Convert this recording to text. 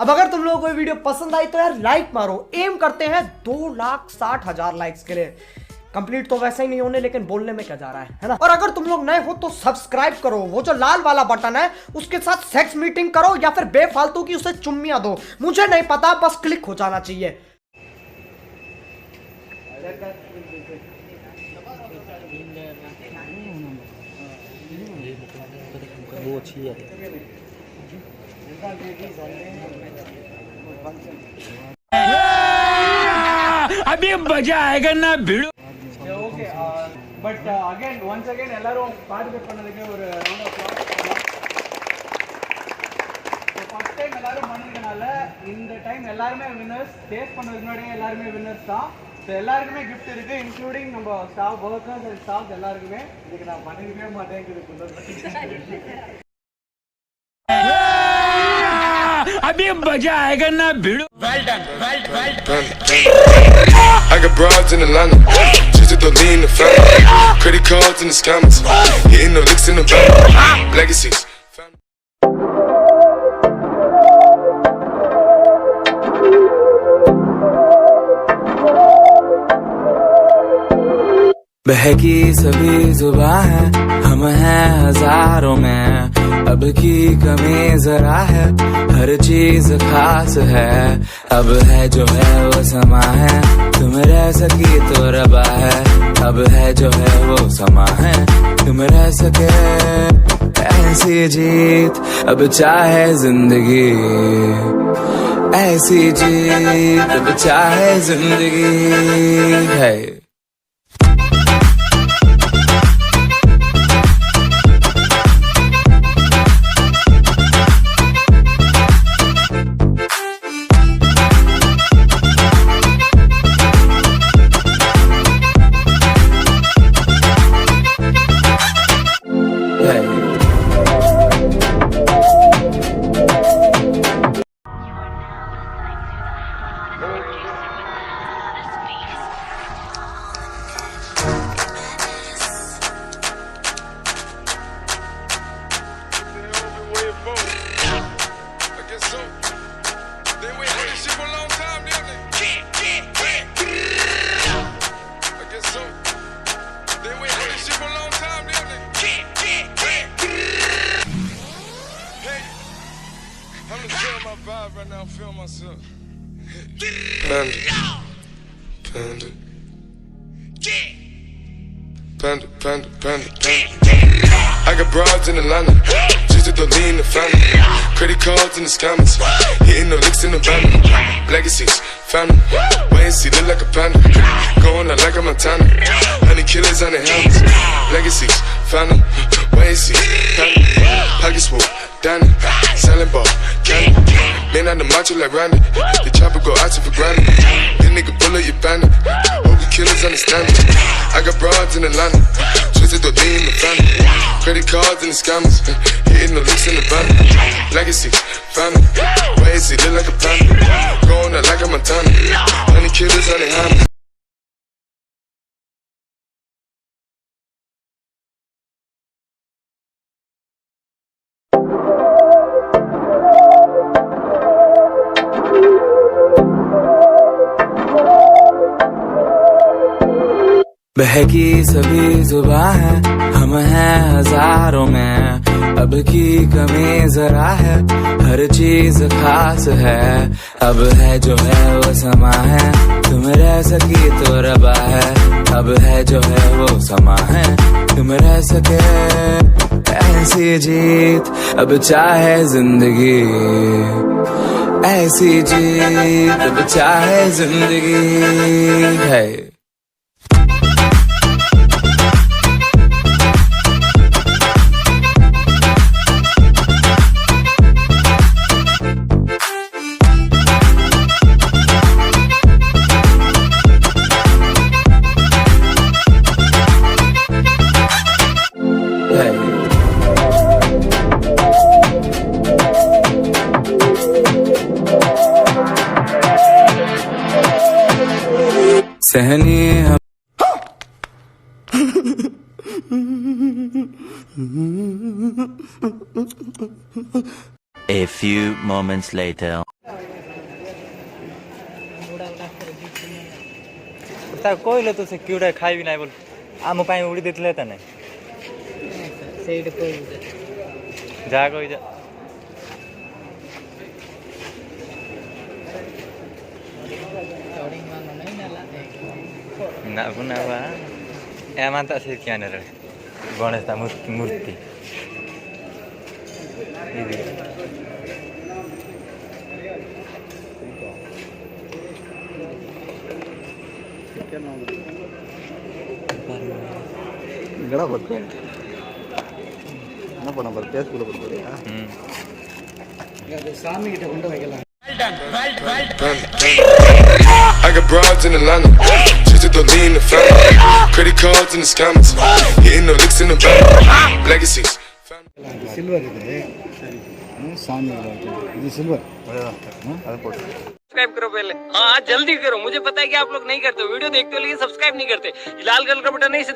अब अगर तुम लोगों को ये वीडियो पसंद आई तो यार लाइक मारो। एम करते हैं 2,60,000 लाइक्स के लिए। कंप्लीट तो वैसे ही नहीं होने, लेकिन बोलने में क्या जा रहा है ना। और अगर तुम लोग नए हो तो सब्सक्राइब करो, वो जो लाल वाला बटन है उसके साथ सेक्स मीटिंग करो या फिर बेफालतू की उसे चुम्मियां दो, मुझे नहीं पता, बस क्लिक हो जाना चाहिए। वो अच्छी है। अभी मजा आएगा ना भिड़ो। Okay but again once again எல்லாரும் பார்ட்டிசிபேட் பண்ணதுக்கு ஒரு round of applause. So first time எல்லாரும் பண்ணதுனால இந்த டைம் எல்லாருமே வின்னர்ஸ். டேஸ்ட் பண்ணதுக்கு முன்னாடியே எல்லாருமே வின்னர்ஸ் தான். ஸோ எல்லாருக்குமே கிஃப்ட் இருக்கு, இன்க்ளூடிங் நம்ம ஸ்டாஃப், ஒர்க்கர்ஸ் அண்ட் ஸ்டாஃப் எல்லாருக்குமே. இதுக்கு நான் பண்ணிருக்கவே மாட்டேங்குது. अभी मजा आएगा ना भिड़ो। Well done. I got broads in Atlanta, just to lean the family. Credit cards in the scammers, hitting the licks in the bank. Legacies. बहकी सभी जुबां है, हम हैं हजारों में, अब की कमी जरा है, हर चीज खास है, अब है जो है वो समा है, तुम रह सकी तो रबा है, अब है जो है वो समा है, तुम रह सके ऐसी जीत, अब चाहे जिंदगी, ऐसी जीत अब चाहे जिंदगी है। Right now, feel myself. Panda. I got broads in Atlanta, just to lean the family. Credit cards in the scammers, hitting the licks in the bank. Legacies, family, wait and see, look like a panda. Going out like a Montana, honey killers on the helmets. Legacies, family, wait and see, family. Pockets full, Danny, selling ball, candy. Man on the macho like Randy, the chopper go out for granted. This nigga bullet, you bandit. Hope the killers understand me. I got broads in Atlanta, twisted to lean the family. Credit cards and the scammers, hitting the licks in the van. Legacy, family, wait and see, look like a panda. Going out like a Montana, honey killers on the hand. बहकी सभी जुबां है, हम हैं हजारों में, अब की कमी जरा है, हर चीज खास है, अब है जो है वो समा है, तुम रह सकी तो रबा है, अब है जो है वो समा है, तुम रह सके ऐसी जीत, अब चाहे जिंदगी, ऐसी जीत अब चाहे जिंदगी है। सहनी हम A few moments later. ତା କହିଲେ ତୁ ସେ କିଉଟା ଖାଇବି ନାହିଁ ବୋଲି ଆମ ପାଇଁ ଉଡ଼ି ଦେଇଥିଲେ ତ ନାହିଁ ସେଇଠି କହୁଛି ଯାହା କହିଯା ଚଢ଼ି ମାନ ନାହିଁ ନେଲା ନାବୁ ନାବା ଏମାନେ ତ ସେ କିଆଁ ନେଲେ ଗଣେଶ ତା ମୂର୍ତ୍ତି ಗಡ ಬರ್ತೇನೆ என்ன பண்ண போற பேஸ்புக்ல போறியா சாமி கிட்ட கொண்டு வைக்கலாம் I got broads in Atlanta, just to lean the family. Credit cards and the scammers, hitting no licks in the bank. Legacies. Silver ಇದೆ ಸಾಮಿ ಇದು ಸಿಲ್ವರ್ ಅದು ಕೊಡು सब्सक्राइब करो पहले हाँ जल्दी करो मुझे पता है कि आप लोग नहीं करते वीडियो देखते हो लेकिन सब्सक्राइब नहीं करते लाल कलर का बटन नहीं से